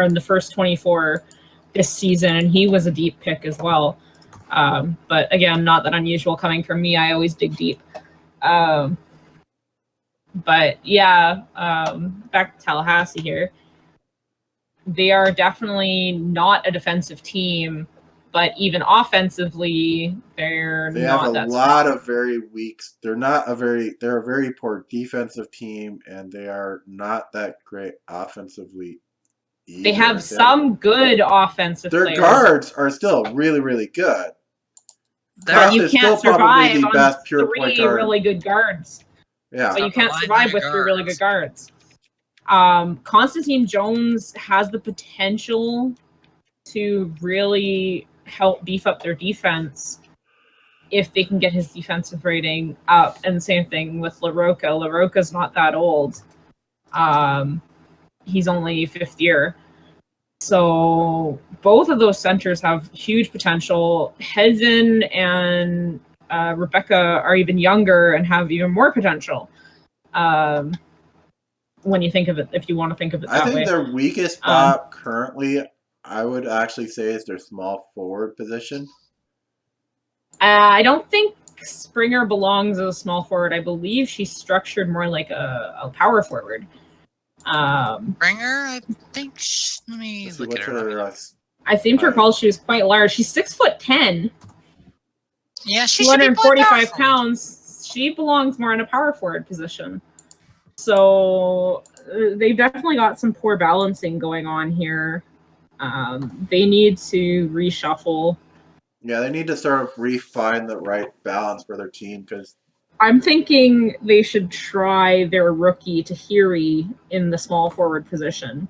in the first 24 this season, and he was a deep pick as well. But again, not that unusual coming from me. I always dig deep. But yeah, back to Tallahassee here. They are definitely not a defensive team, but even offensively, they have a lot of very weak. They're a very poor defensive team, and they are not that great offensively either. They have some good offensive players. Their guards are still really, really good. But you can't survive on three really good guards. Yeah. But you can't survive with three really good guards. Constantine Jones has the potential to really help beef up their defense if they can get his defensive rating up. And same thing with LaRocca. LaRocca's not that old. He's only fifth year. So both of those centers have huge potential. Hedden and Rebecca are even younger and have even more potential. When you think of it, if you want to think of it that way. I think their weakest spot currently, I would actually say, is their small forward position. I don't think Springer belongs as a small forward. I believe she's structured more like a power forward. Springer, I think. Let me look at her. I seem to recall she was quite large. She's 6'10". Yeah, she's 245 pounds. She belongs more in a power forward position. So they've definitely got some poor balancing going on here. They need to reshuffle. Yeah, they need to sort of refine the right balance for their team, because I'm thinking they should try their rookie Tahiri in the small forward position.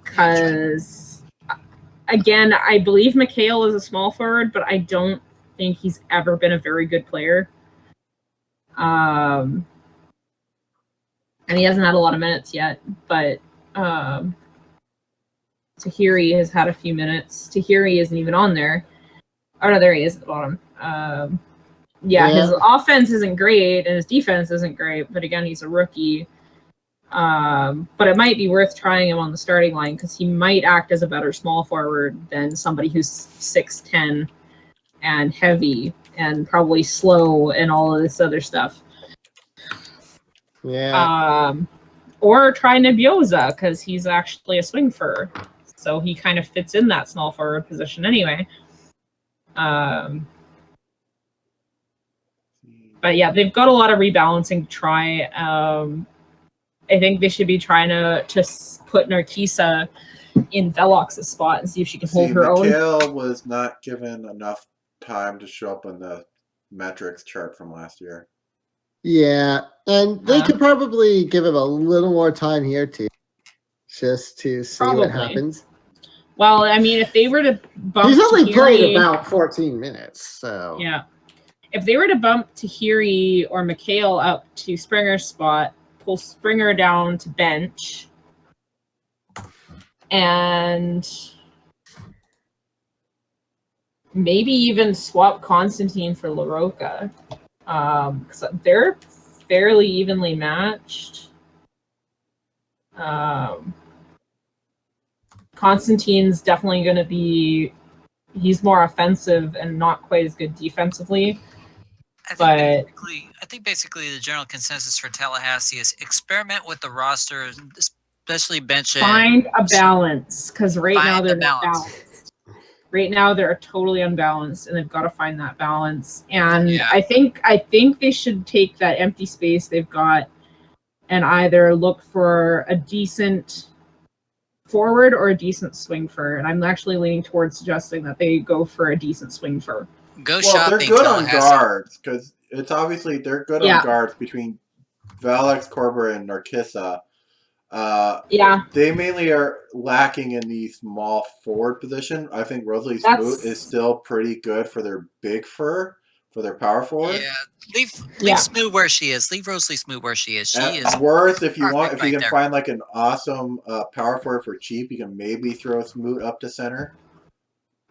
Because, again, I believe Mikhail is a small forward, but I don't think he's ever been a very good player. And he hasn't had a lot of minutes yet, but Tahiri has had a few minutes. Tahiri isn't even on there. Oh, no, there he is at the bottom. His offense isn't great, and his defense isn't great, but again, he's a rookie. But it might be worth trying him on the starting line, because he might act as a better small forward than somebody who's 6'10" and heavy, and probably slow, and all of this other stuff. Yeah. Or try Nebioza, because he's actually a swing fur, so he kind of fits in that small forward position anyway. But yeah, they've got a lot of rebalancing to try. I think they should be trying to put Narkisa in Velox's spot and see if she can hold her own. Mikhail was not given enough time to show up on the metrics chart from last year. Yeah, and they could probably give him a little more time here too, just to see what happens. Well, I mean, if they were to bump, he's only played about 14 minutes, so yeah. If they were to bump Tahiri or Mikhail up to Springer's spot, pull Springer down to bench, and maybe even swap Constantine for LaRocca. Because they're fairly evenly matched. Constantine's definitely going to be... He's more offensive and not quite as good defensively. I think basically the general consensus for Tallahassee is experiment with the roster, especially benching. Find a balance, because right now they're not balanced. Right now they're totally unbalanced, and they've got to find that balance. And yeah. I think they should take that empty space they've got and either look for a decent forward or a decent swing fur. And I'm actually leaning towards suggesting that they go for a decent swing fur. Shopping. They're good on guards, because it's obviously they're good on guards between Valex, Korver, and Narkissa. They mainly are lacking in the small forward position. I think Rosalie Smoot is still pretty good for their big fur, for their power forward. Yeah, leave Smoot where she is. Leave Rosalie Smoot where she is. She is worth if you want. If you can find like an awesome power forward for cheap, you can maybe throw Smoot up to center.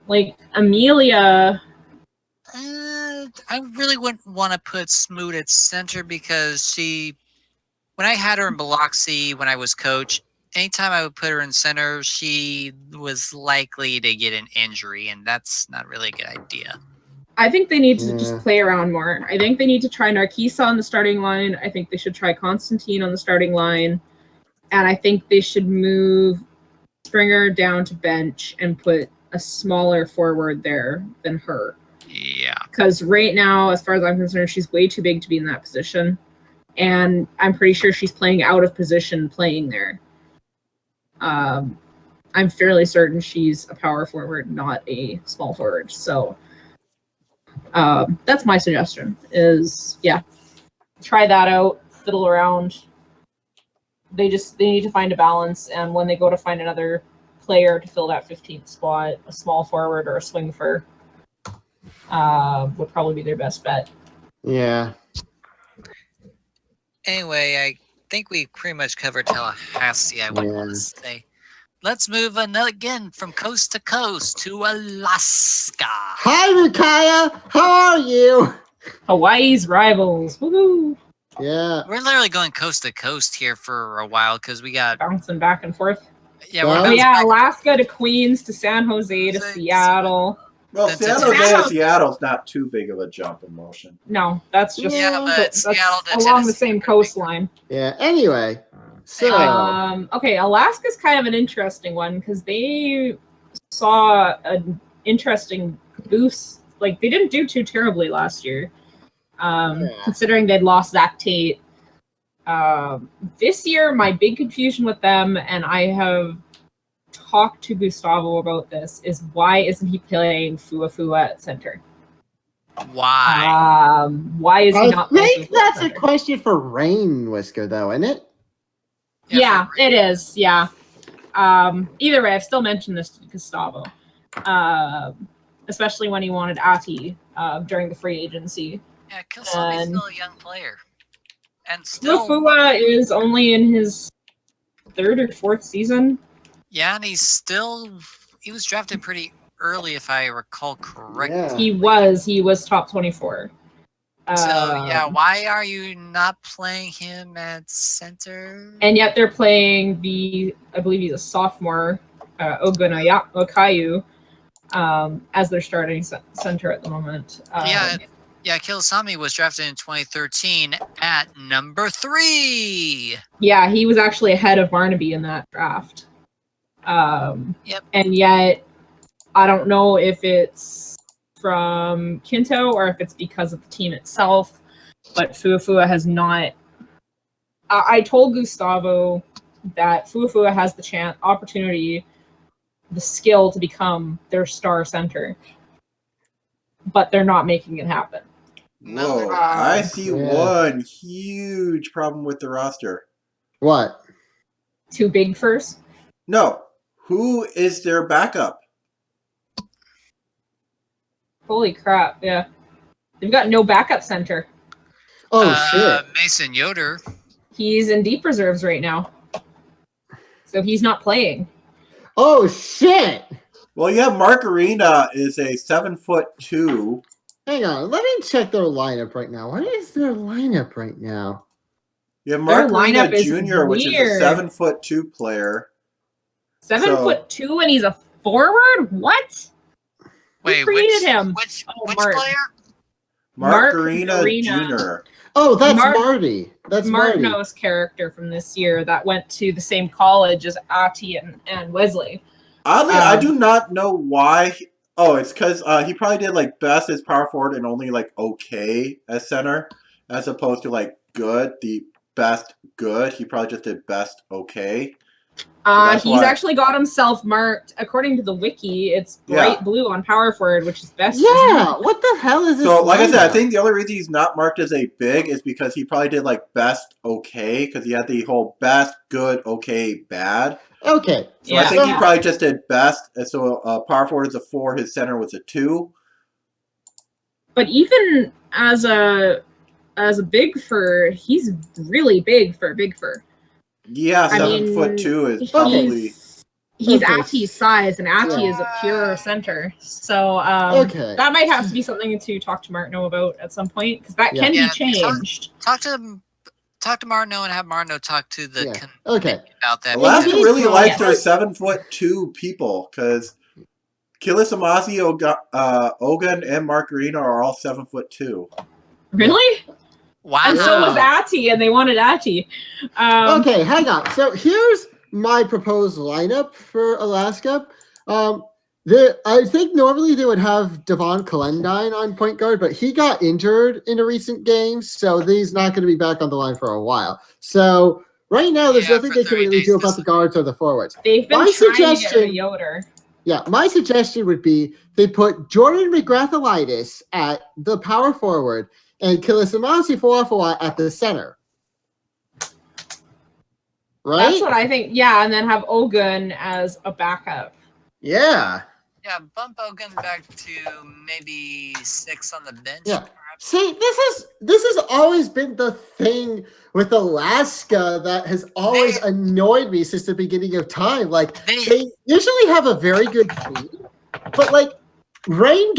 Like Amelia. I really wouldn't want to put Smoot at center because when I had her in Biloxi when I was coach, anytime I would put her in center, she was likely to get an injury, and that's not really a good idea. I think they need to just play around more. I think they need to try Narcisa on the starting line. I think they should try Constantine on the starting line. And I think they should move Springer down to bench and put a smaller forward there than her. Yeah. Because right now, as far as I'm concerned, she's way too big to be in that position. And I'm pretty sure she's playing out of position playing there. I'm fairly certain she's a power forward, not a small forward. So that's my suggestion is, try that out, fiddle around. They need to find a balance, and when they go to find another player to fill that 15th spot, a small forward or a swing for would probably be their best bet. Yeah. Anyway, I think we pretty much covered Tallahassee, I would want to say. Let's move again from coast to coast to Alaska. Hi, Rukaya. How are you? Hawaii's rivals. Woohoo! Yeah. We're literally going coast to coast here for a while because we got bouncing back and forth. Yeah, we're Alaska to Queens to San Jose to Seattle. Well, San Jose to Seattle's not too big of a jump in motion. No, that's just that's along the same coastline. Yeah. Anyway, so okay, Alaska's kind of an interesting one because they saw an interesting boost. Like they didn't do too terribly last year, considering they'd lost Zach Tate. This year, my big confusion with them, and I have talked to Gustavo about this, is why isn't he playing Fuafua at center? Why? Why is he not? I think that's a question for Rain Whisker, though, isn't it? Yeah, it is. Yeah. Either way, I've still mentioned this to Gustavo, especially when he wanted Ati during the free agency. Yeah, Kilsami's still a young player. And still, Fuafua is only in his 3rd or 4th season. Yeah, and he was drafted pretty early, if I recall correctly. Yeah. He was top 24. So why are you not playing him at center? And yet they're playing I believe he's a sophomore, Okayu, as their starting center at the moment. Yeah, Kilsami was drafted in 2013 at number 3. Yeah, he was actually ahead of Barnaby in that draft. Yep. And yet, I don't know if it's from Kinto or if it's because of the team itself, but Fuafua has not. I told Gustavo that Fuafua has the opportunity, the skill to become their star center, but they're not making it happen. Whoa, I see one huge problem with the roster. What? Too big first? No. Who is their backup? Holy crap, yeah. They've got no backup center. Oh, shit. Mason Yoder. He's in deep reserves right now. So he's not playing. Oh, shit. Well, yeah, Mark Arena is a 7'2". Hang on, let me check their lineup right now. What is their lineup right now? Yeah, Mark Arena Jr., which is a 7'2" player. 7'2", and he's a forward? What? Wait, who created him? Which player? Mark Arena Jr. Oh, that's Marty. That's Martineau's character from this year that went to the same college as Ati and Wesley. Oddly, I do not know why. It's because he probably did like best as power forward and only like okay as center, as opposed to like good, the best good. He probably just did best okay. He's actually got himself marked, according to the wiki, it's bright blue on power forward, which is best. Yeah, what the hell is this? So, like I said, I think the only reason he's not marked as a big is because he probably did like best okay, because he had the whole best, good, okay, bad. Okay. So I think he probably just did best. And so power forward is a 4, his center was a 2. But even as a big fur, he's really big for a big fur. Yeah, 7'2" is probably. He's Ati's size, and Ati is a pure center. So that might have to be something to talk to Martineau about at some point, because that can be changed. Talk talk to Marno and have Marno talk to the about that. Alaska really likes their 7'2" people because Kilis Amasi, Ogun, and Margarino are all 7'2". Really? Wow. And so was Ati, and they wanted Ati. Okay, hang on. So here's my proposed lineup for Alaska. I think normally they would have Devon Calendine on point guard, but he got injured in a recent game, so he's not going to be back on the line for a while. So right now, there's nothing they can really do about the guards or the forwards. They've been trying to get rid of Yoder. Yeah, my suggestion would be they put Jordan McGratholitis at the power forward and Kilisimasi Fuafua at the center. Right? That's what I think. Yeah, and then have Ogun as a backup. Yeah. Yeah, bump Ogun back to maybe 6 on the bench. Yeah. See, this has always been the thing with Alaska that has always annoyed me since the beginning of time. Like they usually have a very good team, but like Rain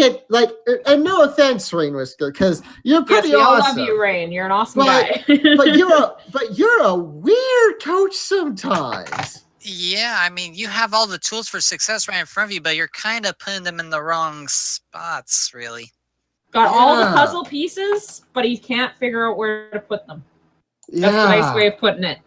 and no offense, Rain Whisker, because you're pretty awesome. I love you, Rain. You're an awesome guy. but you're a weird coach sometimes. Yeah, I mean, you have all the tools for success right in front of you, but you're kind of putting them in the wrong spots, really. Got all the puzzle pieces, but he can't figure out where to put them. That's a nice way of putting it.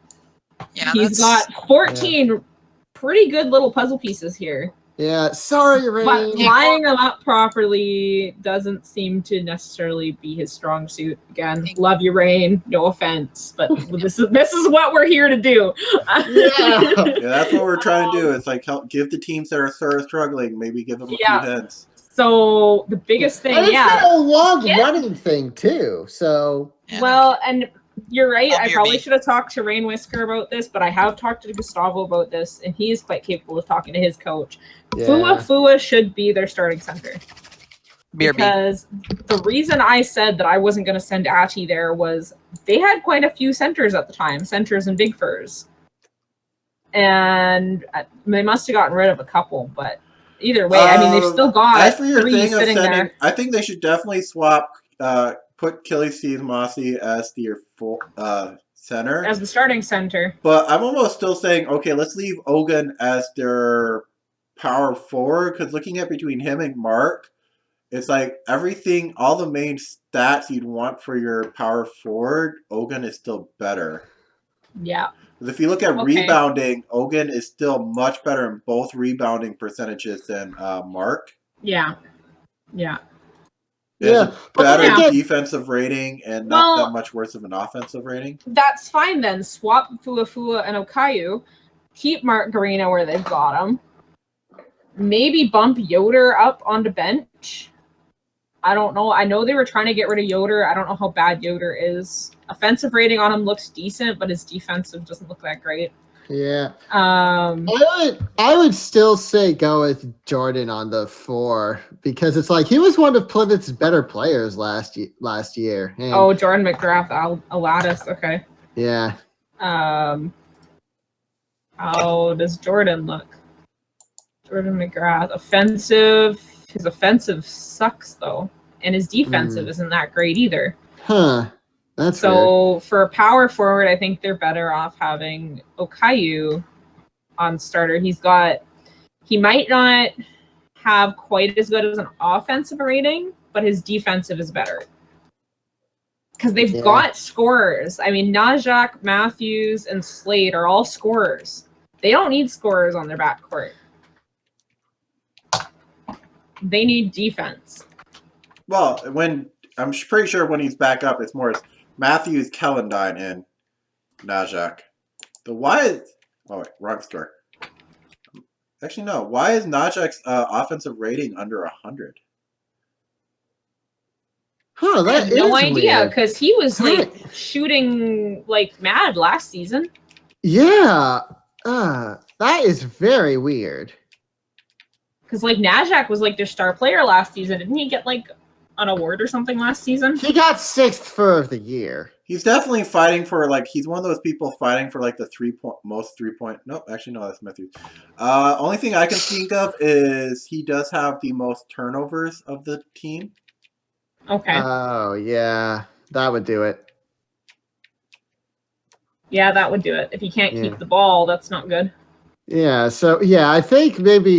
Yeah, he's got 14 pretty good little puzzle pieces here. Yeah, sorry, Rain. But lining them up properly doesn't seem to necessarily be his strong suit. Again, love you, Rain. No offense, but this is what we're here to do. Yeah, that's what we're trying to do. It's like give the teams that are sort of struggling, maybe give them a few hints. So the biggest thing, and it's a long running thing too. So and you're right. I probably should have talked to Rain Whisker about this, but I have talked to Gustavo about this, and he is quite capable of talking to his coach. Yeah. Fuafua should be their starting center. Because the reason I said that I wasn't going to send Ati there was they had quite a few centers at the time, centers and big furs. And they must have gotten rid of a couple, but either way, I mean, they've still got 3 sitting there. I think they should definitely swap, put Kilisi Masi as their full center. As the starting center. But I'm almost still saying, okay, let's leave Ogun as their power forward, because looking at between him and Mark, it's like everything, all the main stats you'd want for your power forward, Ogun is still better. Yeah. Because if you look at rebounding, Ogun is still much better in both rebounding percentages than Mark. Yeah. Yeah. Better defensive rating and not that much worse of an offensive rating. That's fine then. Swap Fuafua and Okayu. Keep Mark Garino where they've got him. Maybe bump Yoder up on the bench. I don't know. I know they were trying to get rid of Yoder. I don't know how bad Yoder is. Offensive rating on him looks decent, but his defensive doesn't look that great. Yeah. I would still say go with Jordan on the 4 because it's like he was one of Plymouth's better players last year. And Jordan McGrath, Aladdis. Okay. Yeah. How does Jordan look? Jordan McGrath, offensive. His offensive sucks though, and his defensive isn't that great either. Huh. That's so weird. For a power forward, I think they're better off having Okayu on starter. He might not have quite as good as an offensive rating, but his defensive is better. Because they've got scorers. I mean, Najak, Matthews, and Slade are all scorers. They don't need scorers on their backcourt. They need defense. Well, I'm pretty sure when he's back up, it's more Matthews, Calendine, and Najak. Wrong store. Actually, no. Why is Najak's offensive rating under 100? Huh, that is no idea, because he was shooting like mad last season. Yeah. That is very weird. Because Najak was their star player last season. Didn't he get an award or something last season? He got 6th for of the year. He's definitely fighting for he's one of those people fighting for the most 3-point. Nope, actually no, that's Matthews. Only thing I can think of is he does have the most turnovers of the team. Okay. Oh yeah, that would do it. Yeah, that would do it. If you can't keep the ball, that's not good. Yeah, so I think maybe